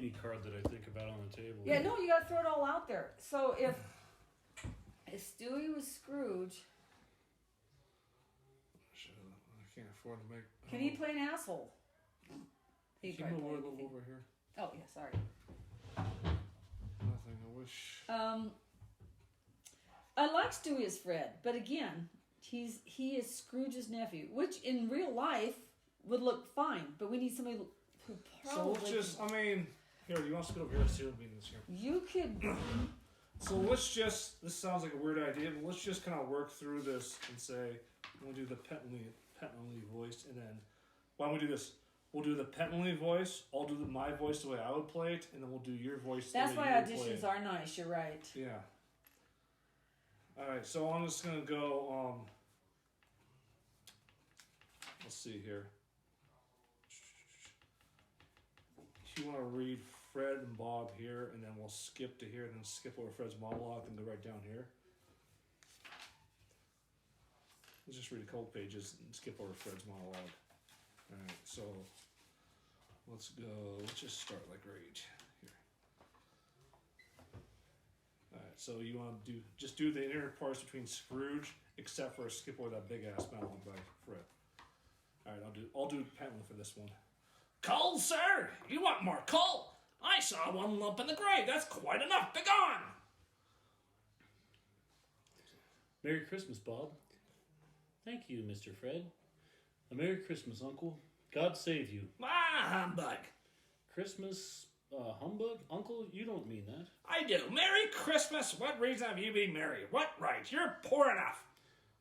any card that I think about on the table. Yeah, no, you got to throw it all out there. So if Stewie was Scrooge, I can't afford to make. can he play an asshole? He Can you move a little over here? Oh yeah, sorry. Nothing. I wish. I like Stewie as Fred, but again, he is Scrooge's nephew, which in real life would look fine. But we need somebody who probably. So let's just. I mean, here. You want to scoot over here? See what means here. You could. So let's just. This sounds like a weird idea, but let's just kind of work through this and say we'll do the Pentley voice, and then why don't we do this? We'll do the Pentley voice. I'll do my voice the way I would play it, and then we'll do your voice. That's the way why you would play auditions it. are nice. You're right. Yeah. All right, so I'm just gonna go. Let's see here. If you want to read Fred and Bob here, and then we'll skip to here, and then skip over Fred's monologue, and go right down here. Let's just read a couple pages and skip over Fred's monologue. All right, so let's go. Let's just start like right here. Alright, so you want to do the inner parts between Scrooge, except for skip over that big ass monologue by Fred. Alright, I'll do Pentley for this one. Coal, sir? You want more coal? I saw one lump in the grave. That's quite enough. Begone! Merry Christmas, Bob. Thank you, Mr. Fred. A Merry Christmas, Uncle. God save you. Ah, humbug. Christmas, humbug? Uncle, you don't mean that. I do. Merry Christmas. What reason have you to be merry? What right? You're poor enough.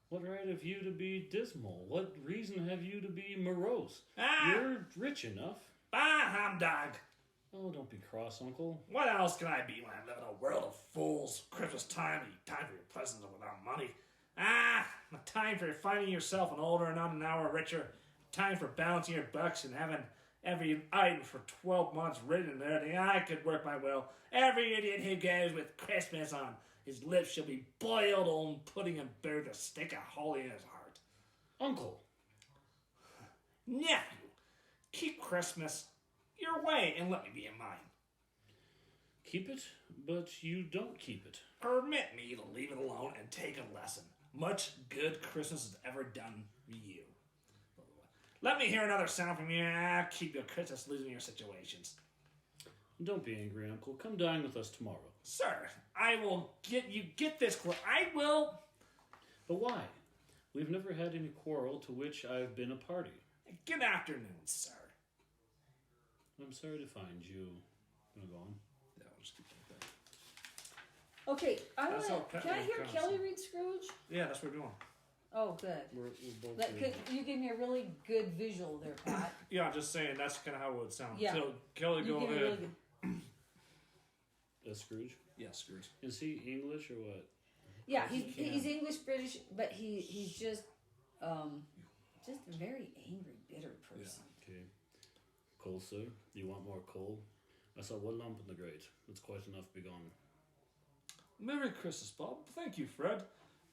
What right have you to be dismal? What reason have you to be morose? Ah. You're rich enough. Ah, humbug. Oh, don't be cross, Uncle. What else can I be when I live in a world of fools? Christmas time for your presents without money. Ah, the time for finding yourself an older and not an hour richer. Time for balancing your bucks and having every item for 12 months written in there. I could work my will. Every idiot who goes with Christmas on his lips shall be boiled on pudding and buried a stick of holly in his heart. Uncle. Nephew, keep Christmas your way and let me be in mine. Keep it, but you don't keep it. Permit me to leave it alone and take a lesson. Much good Christmas has ever done for you. Let me hear another sound from you. Keep your Christmas losing your situations. Don't be angry, Uncle. Come dine with us tomorrow. Sir, I will get this. I will. But why? We've never had any quarrel to which I've been a party. Good afternoon, sir. I'm sorry to find you. Gonna go on. Yeah, I'll just keep like that. Okay, That's how can I Pentley hear comes. Kelly read Scrooge? Yeah, that's what we're doing. Oh, good. We're both You gave me a really good visual there, Pat. Yeah, I'm just saying that's kind of how it would sound. Yeah. So Kelly, You go gave me a ahead. really good. Scrooge? Yeah, Scrooge. Is he English or what? Yeah, he's English British, but he's just a very angry, bitter person. Okay. Coal, sir? You want more coal? I saw one lump in the grate. It's quite enough. Be gone. Merry Christmas, Bob. Thank you, Fred.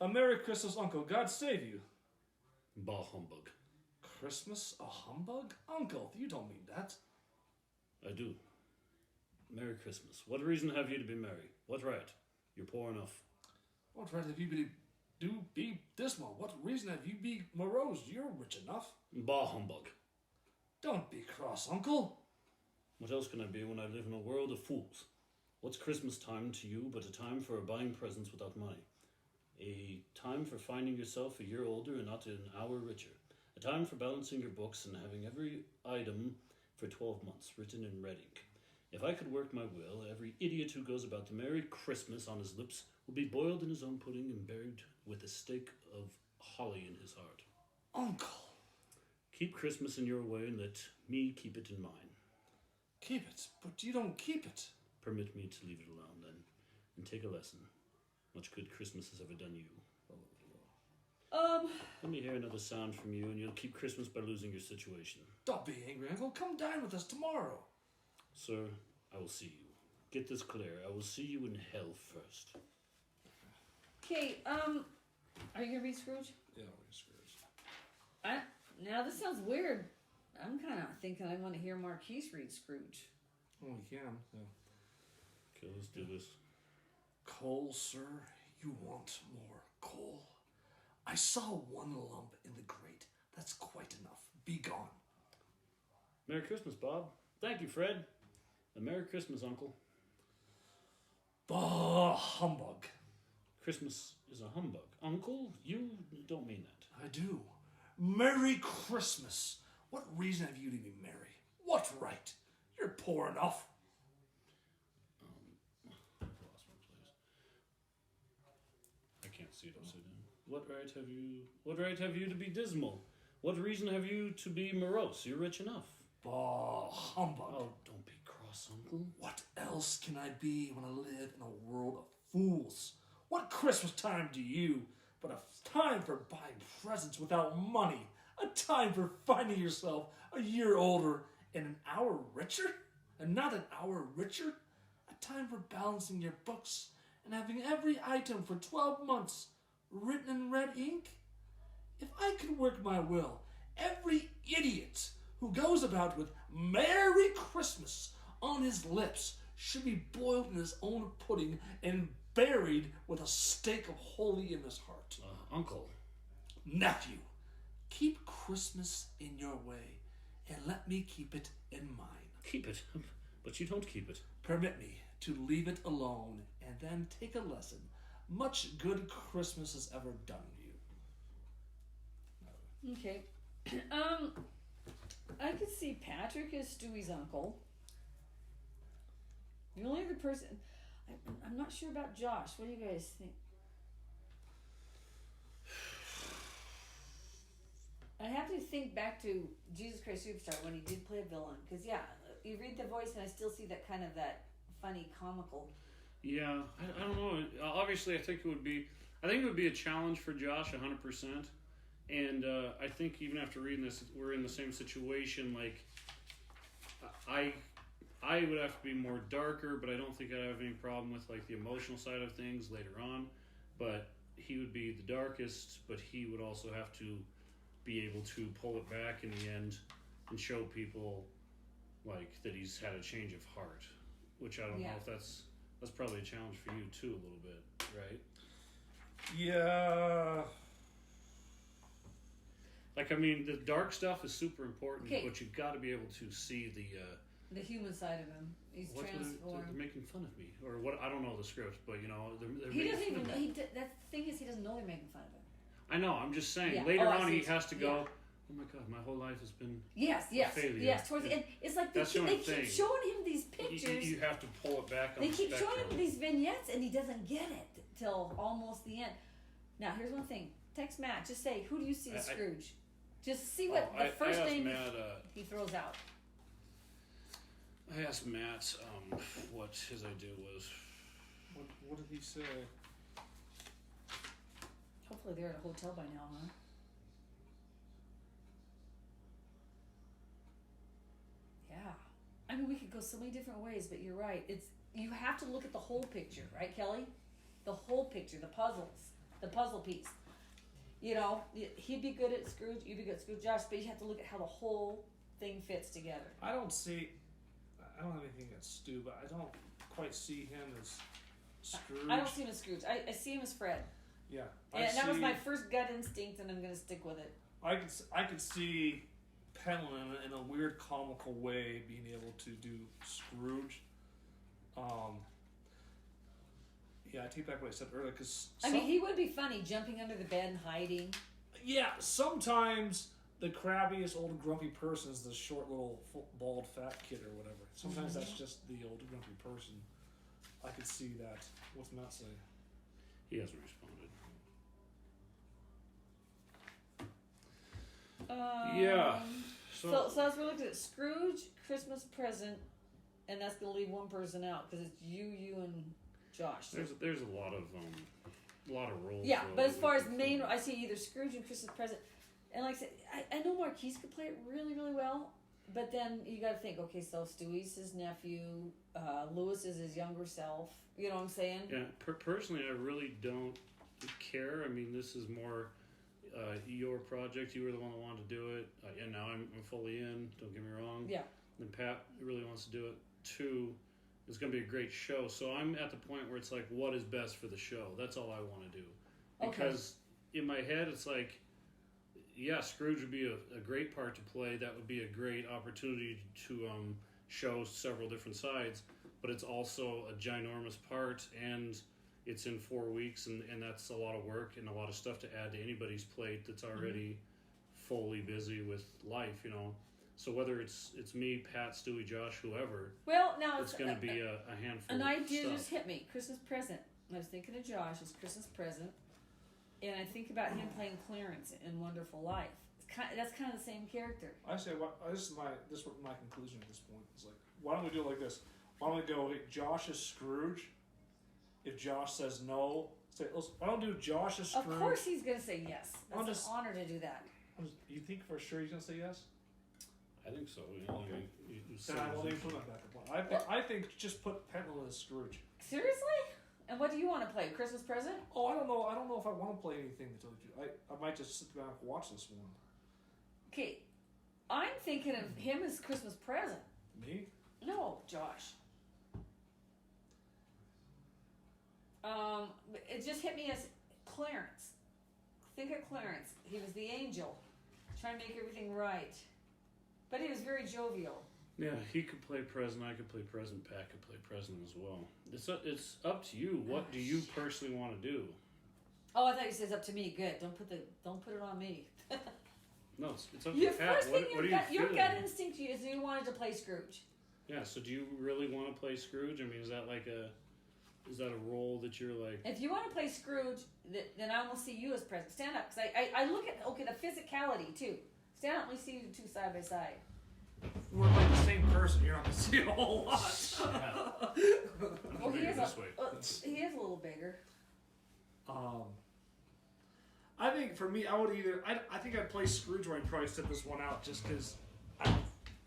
A Merry Christmas, Uncle. God save you. Bah humbug. Christmas? A humbug? Uncle, you don't mean that. I do. Merry Christmas. What reason have you to be merry? What right? You're poor enough. What right have you be dismal? What reason have you be morose? You're rich enough. Bah humbug. Don't be cross, Uncle. What else can I be when I live in a world of fools? What's Christmas time to you but a time for buying presents without money? A time for finding yourself a year older and not an hour richer. A time for balancing your books and having every item for 12 months written in red ink. If I could work my will, every idiot who goes about the Merry Christmas on his lips would be boiled in his own pudding and buried with a stake of holly in his heart. Uncle. Keep Christmas in your way and let me keep it in mine. Keep it, but you don't keep it. Permit me to leave it alone, then, and take a lesson. Much good Christmas has ever done you. Let me hear another sound from you, and you'll keep Christmas by losing your situation. Don't be angry, Uncle. Come dine with us tomorrow. Sir, I will see you. Get this clear. I will see you in hell first. Okay, are you gonna read Scrooge? Yeah, we're Scrooge. Now this sounds weird. I'm kind of thinking I want to hear Marquise read Scrooge. Oh, you can. Yeah. Okay, let's do this. Coal, sir? You want more coal? I saw one lump in the grate. That's quite enough. Be gone. Merry Christmas, Bob. Thank you, Fred. And Merry Christmas, Uncle. Bah, humbug. Christmas is a humbug. Uncle, you don't mean that. I do. Merry Christmas. What reason have you to be merry? What right? You're poor enough. I lost my place. I can't see it upside down. What right have you to be dismal? What reason have you to be morose? You're rich enough. Bah, humbug. Oh, don't be cross, Uncle. What else can I be when I live in a world of fools? What Christmas time do you but a time for buying presents without money? A time for finding yourself a year older and an hour richer? And not an hour richer? A time for balancing your books and having every item for 12 months written in red ink? If I could work my will, every idiot who goes about with Merry Christmas on his lips should be boiled in his own pudding and buried with a stake of holy in his heart. Uncle. Nephew, keep Christmas in your way and let me keep it in mine. Keep it. But you don't keep it. Permit me to leave it alone and then take a lesson. Much good Christmas has ever done you. Okay. I could see Patrick as Stewie's uncle. The only other person, I'm not sure about Josh. What do you guys think? I have to think back to Jesus Christ Superstar when he did play a villain, because yeah, you read the voice and I still see that kind of that funny comical. Yeah, I don't know. Obviously, I think it would be a challenge for Josh, 100%. And I think even after reading this, we're in the same situation. Like, I would have to be more darker, but I don't think I'd have any problem with like the emotional side of things later on. But he would be the darkest, but he would also have to be able to pull it back in the end and show people like that he's had a change of heart, which I don't know if that's probably a challenge for you too, a little bit, right? Yeah. Like, I mean, the dark stuff is super important, Okay. but you've got to be able to see The human side of him. He's transformed. they're making fun of me, or what? I don't know the script, but you know, they're He making doesn't fun even. of me. That thing is, he doesn't know they're making fun of him. I know. I'm just saying. Yeah. Later Oh, I on, see. he has to go. Yeah. Oh my God, my whole life has been. Yes. failure. Yes. Towards the end, it's like they That's the keep, only they keep thing. showing him these You, pictures. you have to pull it back on They the keep showing spectrum. him these vignettes, and he doesn't get it till almost the end. Now, here's one thing. Text Matt. Just say, who do you see as Scrooge? Just see what the first I asked name Matt, he throws out. I asked Matt what his idea was. What did he say? Hopefully, they're at a hotel by now, huh? Yeah. I mean, we could go so many different ways, but you're right. You have to look at the whole picture, right, Kelly? The whole picture, the puzzle piece. You know, he'd be good at Scrooge, you'd be good at Scrooge, Josh, but you have to look at how the whole thing fits together. I don't have anything against Stu, but I don't quite see him as Scrooge. I don't see him as Scrooge. I see him as Fred. Yeah. And that was my first gut instinct, and I'm going to stick with it. I could see Penland in a weird comical way being able to do Scrooge. Yeah, I take back what I said earlier, because I mean, he would be funny, jumping under the bed and hiding. yeah, sometimes the crabbiest old grumpy person is the short little bald fat kid or whatever. Sometimes that's just the old grumpy person. I could see that. What's Matt say? He hasn't responded. Yeah. So as we're looking at Scrooge, Christmas present, and that's going to leave one person out because it's you, and Josh. There's a lot of roles. Yeah, though, but as that far we as can main, fill. I see either Scrooge and Christmas present, and like I said, I know Marquise could play it really, really well, but then you got to think, okay, so Stewie's his nephew, Lewis is his younger self. You know what I'm saying? Yeah, personally, I really don't care. I mean, this is more your project. You were the one that wanted to do it, and now I'm fully in. Don't get me wrong. Yeah. And Pat really wants to do it. two, it's going to be a great show. So I'm at the point where it's like, what is best for the show? That's all I want to do. Because in my head, it's like, yeah, Scrooge would be a great part to play. That would be a great opportunity to show several different sides. But it's also a ginormous part, and it's in 4 weeks, and that's a lot of work and a lot of stuff to add to anybody's plate that's already fully busy with life, you know. So whether it's me, Pat, Stewie, Josh, whoever, Well, now it's going to be a handful an of idea stuff. just hit me. Christmas present. I was thinking of Josh as Christmas present, and I think about him playing Clarence in Wonderful Life. That's kind of the same character. I say, this is my conclusion at this point. It's like, why don't we do it like this? Why don't we go, Josh is Scrooge? If Josh says no, say, why don't we do Josh is Scrooge? Of course, he's going to say yes. I'll That's just- an honor to do that. You think for sure he's gonna say yes? I think so. You know, Okay. you Then I won't even put that back up. I think just put Penton as Scrooge. Seriously? And what do you want to play? Christmas present? Oh, I don't know. I don't know if I want to play anything to tell you. I might just sit back and watch this one. Okay, I'm thinking of him as Christmas present. Me? No, Josh. It just hit me as Clarence. Think of Clarence. He was the angel, trying to make everything right. But he was very jovial. Yeah, he could play present. I could play present. Pat could play present as well. It's up to you. What do you personally want to do? Oh, I thought you said it's up to me. Good. Don't put it on me. No, it's up Your to Pat. first thing, What are you your feeling? gut instinct is you wanted to play Scrooge. Yeah. So do you really want to play Scrooge? I mean, is that a role that you're like? If you want to play Scrooge, then I will see you as present. Stand up, because I look at the physicality too. Stand up. Let me see you two side by side. We're like the same person. You're not gonna see a whole lot. Well, he is this way. he is a little bigger. I think for me, I think I'd play Scrooge when I probably set this one out just because.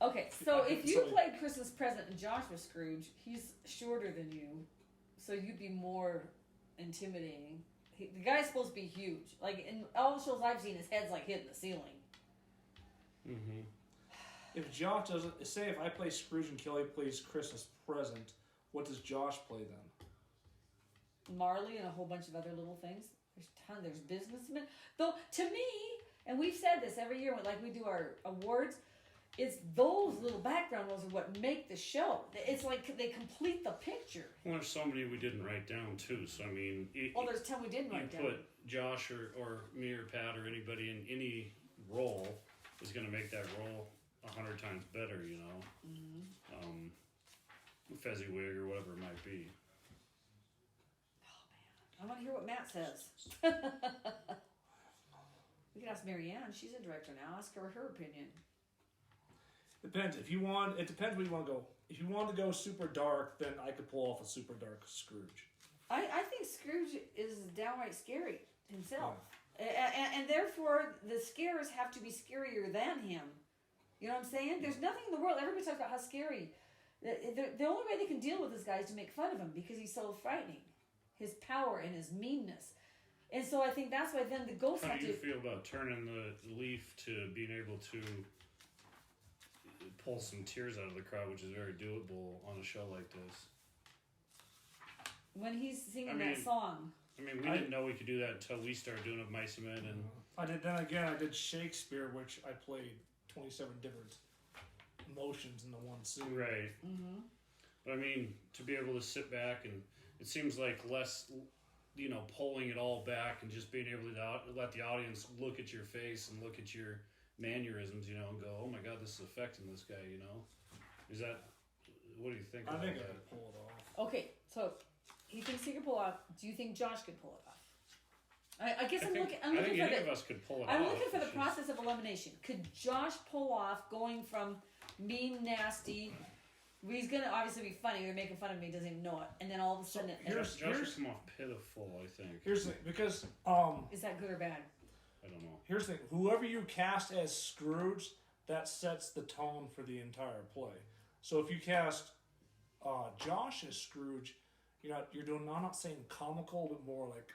Okay, so if you So- played Christmas present and Josh was Scrooge, he's shorter than you, so you'd be more intimidating. The guy's supposed to be huge. Like in all the shows I've seen, his head's like hitting the ceiling. Mm-hmm. If Josh doesn't say, if I play Scrooge and Kelly plays Christmas present, what does Josh play then? Marley and a whole bunch of other little things. There's businessmen. Though to me, and we've said this every year, like we do our awards, it's those little background roles are what make the show. It's like they complete the picture. Well, there's so many we didn't write down too. So I mean, There's 10 we didn't you write down. put Josh or me or Pat or anybody in any role is going to make that role 100 times better. You know, Fezziwig or whatever it might be. I want to hear what Matt says. We could ask Marianne. She's a director now. Ask her opinion. Depends. It depends where you want to go. If you want to go super dark, then I could pull off a super dark Scrooge. I think Scrooge is downright scary himself. And therefore, the scares have to be scarier than him. You know what I'm saying? There's nothing in the world. Everybody talks about how scary. The only way they can deal with this guy is to make fun of him because he's so frightening. His power and his meanness. And so I think that's why then the ghosts How have do to... you feel about turning the leaf to being able to pull some tears out of the crowd, which is very doable on a show like this? When he's singing I mean, that song. I mean, we didn't know we could do that until we started doing it with Mice and Men, and I did Shakespeare, which I played 27 different emotions in the one scene. right. Mm-hmm. But I mean, to be able to sit back and it seems like less, you know, pulling it all back and just being able to let the audience look at your face and look at your mannerisms, you know, and go, oh my God, this is affecting this guy, you know? Is that, what do you think I about think I that? could pull it off. Okay, so he thinks he can pull it off. Do you think Josh could pull it off? I guess I I'm think, looking. I I'm looking think for any the. of us could pull it I'm off. looking for the It's just- process of elimination. Could Josh pull off going from mean, nasty? He's gonna obviously be funny. They're making fun of me. He doesn't even know it. And then all of a sudden, here's- Josh would come off pitiful, I think. Here's the thing, because is that good or bad? I don't know. here's the thing: whoever you cast as Scrooge, that sets the tone for the entire play. So if you cast Josh as Scrooge, you're doing. I'm not saying comical, but more like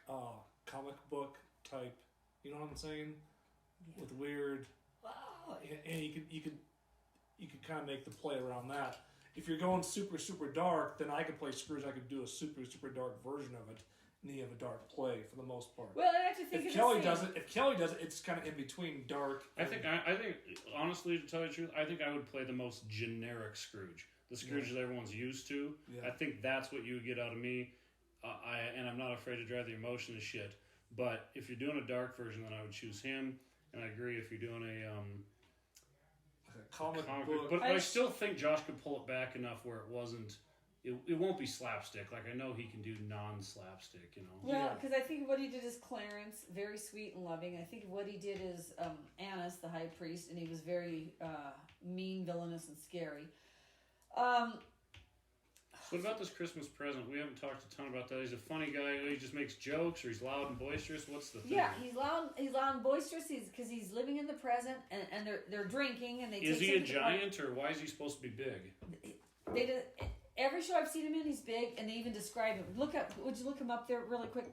comic book type. You know what I'm saying? Yeah. With weird, and you could kind of make the play around that. if you're going super super dark, then I could play Scrooge. I could do a super super dark version of it, and you have a dark play for the most part. Well, I have to think If of Kelly the does same. it, it's kind of in between dark. I think honestly, to tell you the truth, I think I would play the most generic Scrooge, the Scrooge that everyone's used to. Yeah. I think that's what you would get out of me. I'm not afraid to drive the emotion to shit. But if you're doing a dark version, then I would choose him. And I agree if you're doing a comic comic book. but I still think Josh could pull it back enough where it wasn't. It won't be slapstick. Like I know he can do non-slapstick. You know. Well, Yeah. because I think what he did is Clarence, very sweet and loving. I think what he did is Annas, the high priest, and he was very mean, villainous, and scary. What about this Christmas present? We haven't talked a ton about that. He's a funny guy. He just makes jokes, or he's loud and boisterous. What's the thing? Yeah, he's loud. He's loud and boisterous. Because he's living in the present, and they're drinking, and they. Is take he a him to the party. giant, or why is he supposed to be big? They did every show I've seen him in. He's big, and they even describe him. Would you look him up there really quick?